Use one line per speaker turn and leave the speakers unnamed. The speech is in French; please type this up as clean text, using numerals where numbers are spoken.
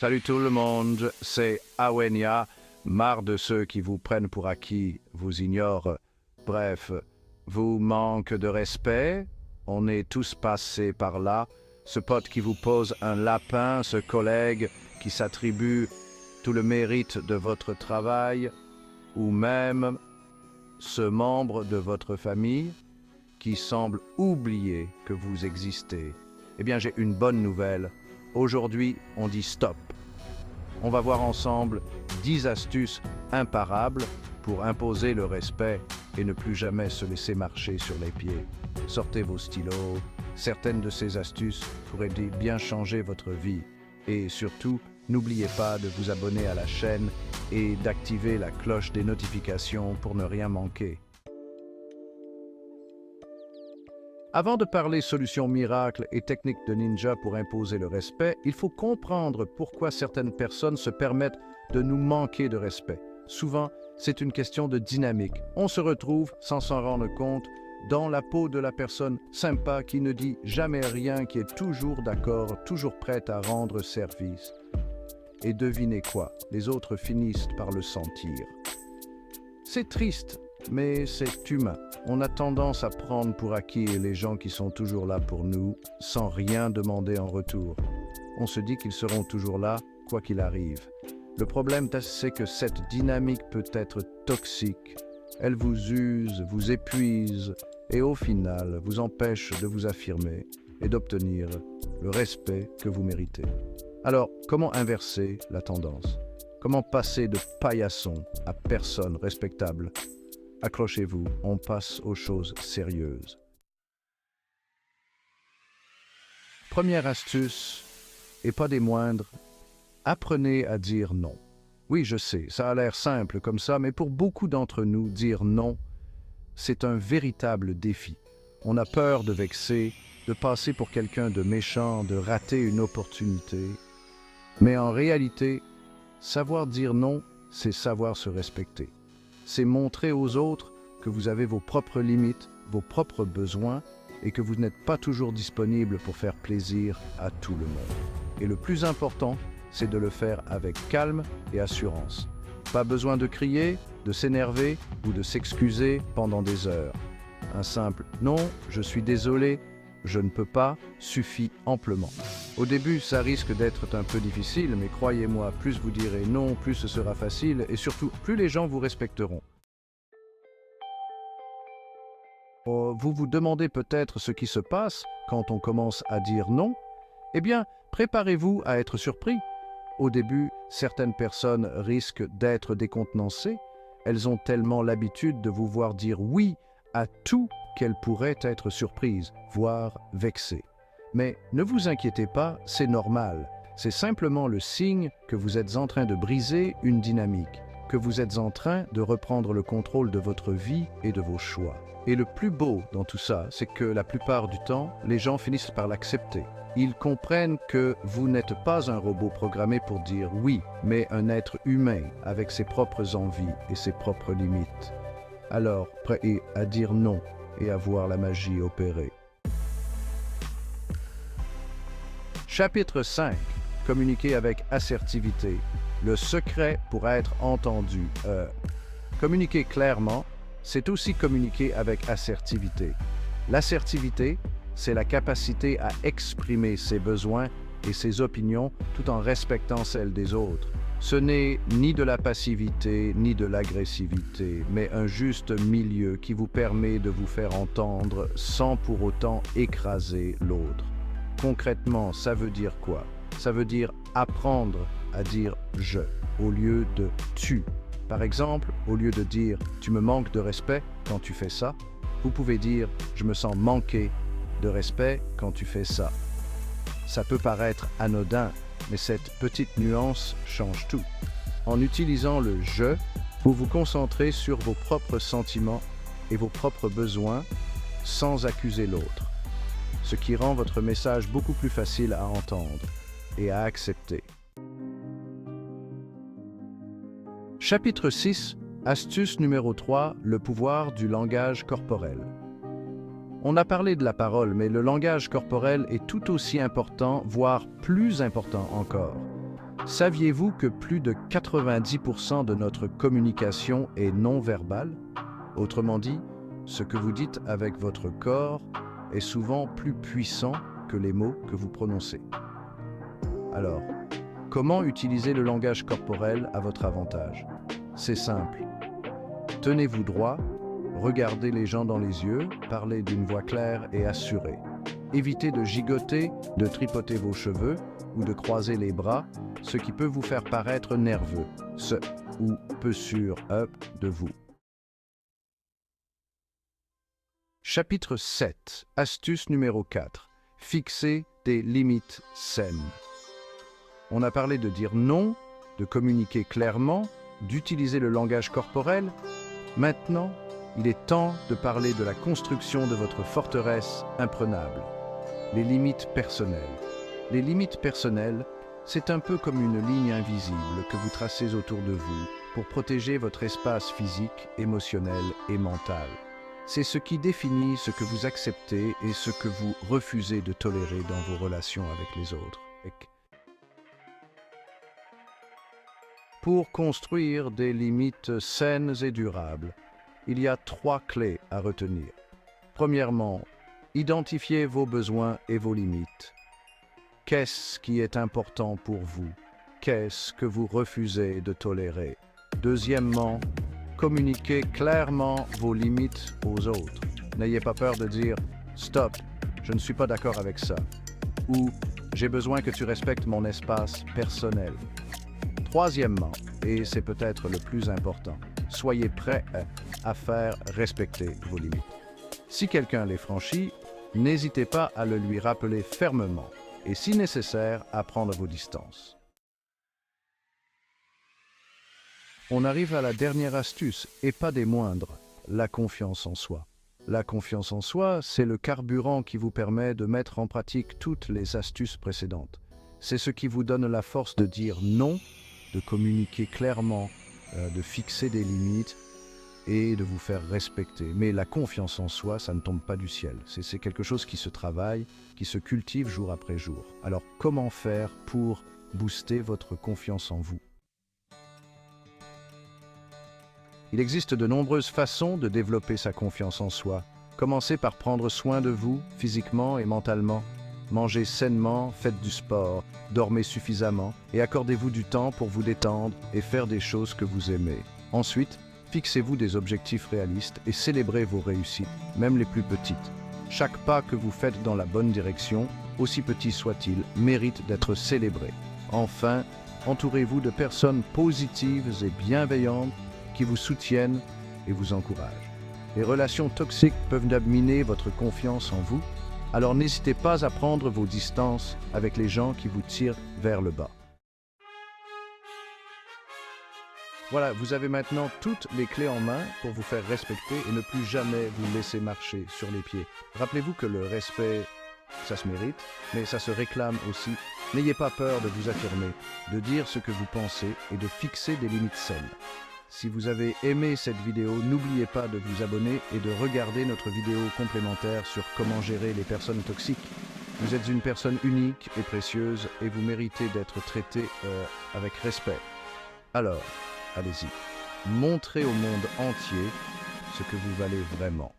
Salut tout le monde, c'est Awenia, marre de ceux qui vous prennent pour acquis, vous ignorent. Bref, vous manque de respect, on est tous passés par là. Ce pote qui vous pose un lapin, ce collègue qui s'attribue tout le mérite de votre travail, ou même ce membre de votre famille qui semble oublier que vous existez. Eh bien, j'ai une bonne nouvelle. Aujourd'hui, on dit stop. On va voir ensemble 10 astuces imparables pour imposer le respect et ne plus jamais se laisser marcher sur les pieds. Sortez vos stylos. Certaines de ces astuces pourraient bien changer votre vie. Et surtout, n'oubliez pas de vous abonner à la chaîne et d'activer la cloche des notifications pour ne rien manquer. Avant de parler solutions miracles et techniques de ninja pour imposer le respect, il faut comprendre pourquoi certaines personnes se permettent de nous manquer de respect. Souvent, c'est une question de dynamique. On se retrouve, sans s'en rendre compte, dans la peau de la personne sympa qui ne dit jamais rien, qui est toujours d'accord, toujours prête à rendre service. Et devinez quoi, les autres finissent par le sentir. C'est triste, mais c'est humain. On a tendance à prendre pour acquis les gens qui sont toujours là pour nous, sans rien demander en retour. On se dit qu'ils seront toujours là, quoi qu'il arrive. Le problème, c'est que cette dynamique peut être toxique. Elle vous use, vous épuise, et au final, vous empêche de vous affirmer et d'obtenir le respect que vous méritez. Alors, comment inverser la tendance? Comment passer de paillasson à personne respectable? Accrochez-vous, on passe aux choses sérieuses. Première astuce, et pas des moindres, apprenez à dire non. Oui, je sais, ça a l'air simple comme ça, mais pour beaucoup d'entre nous, dire non, c'est un véritable défi. On a peur de vexer, de passer pour quelqu'un de méchant, de rater une opportunité. Mais en réalité, savoir dire non, c'est savoir se respecter. C'est montrer aux autres que vous avez vos propres limites, vos propres besoins et que vous n'êtes pas toujours disponible pour faire plaisir à tout le monde. Et le plus important, c'est de le faire avec calme et assurance. Pas besoin de crier, de s'énerver ou de s'excuser pendant des heures. Un simple « non, je suis désolé, je ne peux pas » suffit amplement. Au début, ça risque d'être un peu difficile, mais croyez-moi, plus vous direz non, plus ce sera facile et surtout, plus les gens vous respecteront. Vous vous demandez peut-être ce qui se passe quand on commence à dire non? Eh bien, préparez-vous à être surpris. Au début, certaines personnes risquent d'être décontenancées. Elles ont tellement l'habitude de vous voir dire oui à tout qu'elles pourraient être surprises, voire vexées. Mais ne vous inquiétez pas, c'est normal. C'est simplement le signe que vous êtes en train de briser une dynamique, que vous êtes en train de reprendre le contrôle de votre vie et de vos choix. Et le plus beau dans tout ça, c'est que la plupart du temps, les gens finissent par l'accepter. Ils comprennent que vous n'êtes pas un robot programmé pour dire oui, mais un être humain avec ses propres envies et ses propres limites. Alors, prêt à dire non et à voir la magie opérer. Chapitre 5. Communiquer avec assertivité. Le secret pour être entendu. Communiquer clairement, c'est aussi communiquer avec assertivité. L'assertivité, c'est la capacité à exprimer ses besoins et ses opinions tout en respectant celles des autres. Ce n'est ni de la passivité ni de l'agressivité, mais un juste milieu qui vous permet de vous faire entendre sans pour autant écraser l'autre. Concrètement, ça veut dire quoi? Ça veut dire apprendre à dire « je » au lieu de « tu ». Par exemple, au lieu de dire « tu me manques de respect quand tu fais ça », vous pouvez dire « je me sens manqué de respect quand tu fais ça ». Ça peut paraître anodin, mais cette petite nuance change tout. En utilisant le « je », vous vous concentrez sur vos propres sentiments et vos propres besoins sans accuser l'autre, ce qui rend votre message beaucoup plus facile à entendre et à accepter. Chapitre 6, astuce numéro 3, le pouvoir du langage corporel. On a parlé de la parole, mais le langage corporel est tout aussi important, voire plus important encore. Saviez-vous que plus de 90% de notre communication est non verbale? Autrement dit, ce que vous dites avec votre corps est souvent plus puissant que les mots que vous prononcez. Alors, comment utiliser le langage corporel à votre avantage? C'est simple. Tenez-vous droit, regardez les gens dans les yeux, parlez d'une voix claire et assurée. Évitez de gigoter, de tripoter vos cheveux ou de croiser les bras, ce qui peut vous faire paraître nerveux, ou peu sûr de vous. Chapitre 7. Astuce numéro 4. Fixer des limites saines. On a parlé de dire non, de communiquer clairement, d'utiliser le langage corporel. Maintenant, il est temps de parler de la construction de votre forteresse imprenable. Les limites personnelles. Les limites personnelles, c'est un peu comme une ligne invisible que vous tracez autour de vous pour protéger votre espace physique, émotionnel et mental. C'est ce qui définit ce que vous acceptez et ce que vous refusez de tolérer dans vos relations avec les autres. Pour construire des limites saines et durables, il y a 3 clés à retenir. Premièrement, identifiez vos besoins et vos limites. Qu'est-ce qui est important pour vous? Qu'est-ce que vous refusez de tolérer? Deuxièmement, communiquez clairement vos limites aux autres. N'ayez pas peur de dire « Stop, je ne suis pas d'accord avec ça » ou « J'ai besoin que tu respectes mon espace personnel ». Troisièmement, et c'est peut-être le plus important, soyez prêt à faire respecter vos limites. Si quelqu'un les franchit, n'hésitez pas à le lui rappeler fermement et, si nécessaire, à prendre vos distances. On arrive à la dernière astuce, et pas des moindres, la confiance en soi. La confiance en soi, c'est le carburant qui vous permet de mettre en pratique toutes les astuces précédentes. C'est ce qui vous donne la force de dire non, de communiquer clairement, de fixer des limites et de vous faire respecter. Mais la confiance en soi, ça ne tombe pas du ciel. C'est quelque chose qui se travaille, qui se cultive jour après jour. Alors, comment faire pour booster votre confiance en vous? Il existe de nombreuses façons de développer sa confiance en soi. Commencez par prendre soin de vous, physiquement et mentalement. Mangez sainement, faites du sport, dormez suffisamment et accordez-vous du temps pour vous détendre et faire des choses que vous aimez. Ensuite, fixez-vous des objectifs réalistes et célébrez vos réussites, même les plus petites. Chaque pas que vous faites dans la bonne direction, aussi petit soit-il, mérite d'être célébré. Enfin, entourez-vous de personnes positives et bienveillantes qui vous soutiennent et vous encouragent. Les relations toxiques peuvent miner votre confiance en vous, alors n'hésitez pas à prendre vos distances avec les gens qui vous tirent vers le bas. Voilà, vous avez maintenant toutes les clés en main pour vous faire respecter et ne plus jamais vous laisser marcher sur les pieds. Rappelez-vous que le respect, ça se mérite, mais ça se réclame aussi. N'ayez pas peur de vous affirmer, de dire ce que vous pensez et de fixer des limites saines. Si vous avez aimé cette vidéo, n'oubliez pas de vous abonner et de regarder notre vidéo complémentaire sur comment gérer les personnes toxiques. Vous êtes une personne unique et précieuse et vous méritez d'être traité avec respect. Alors, allez-y, montrez au monde entier ce que vous valez vraiment.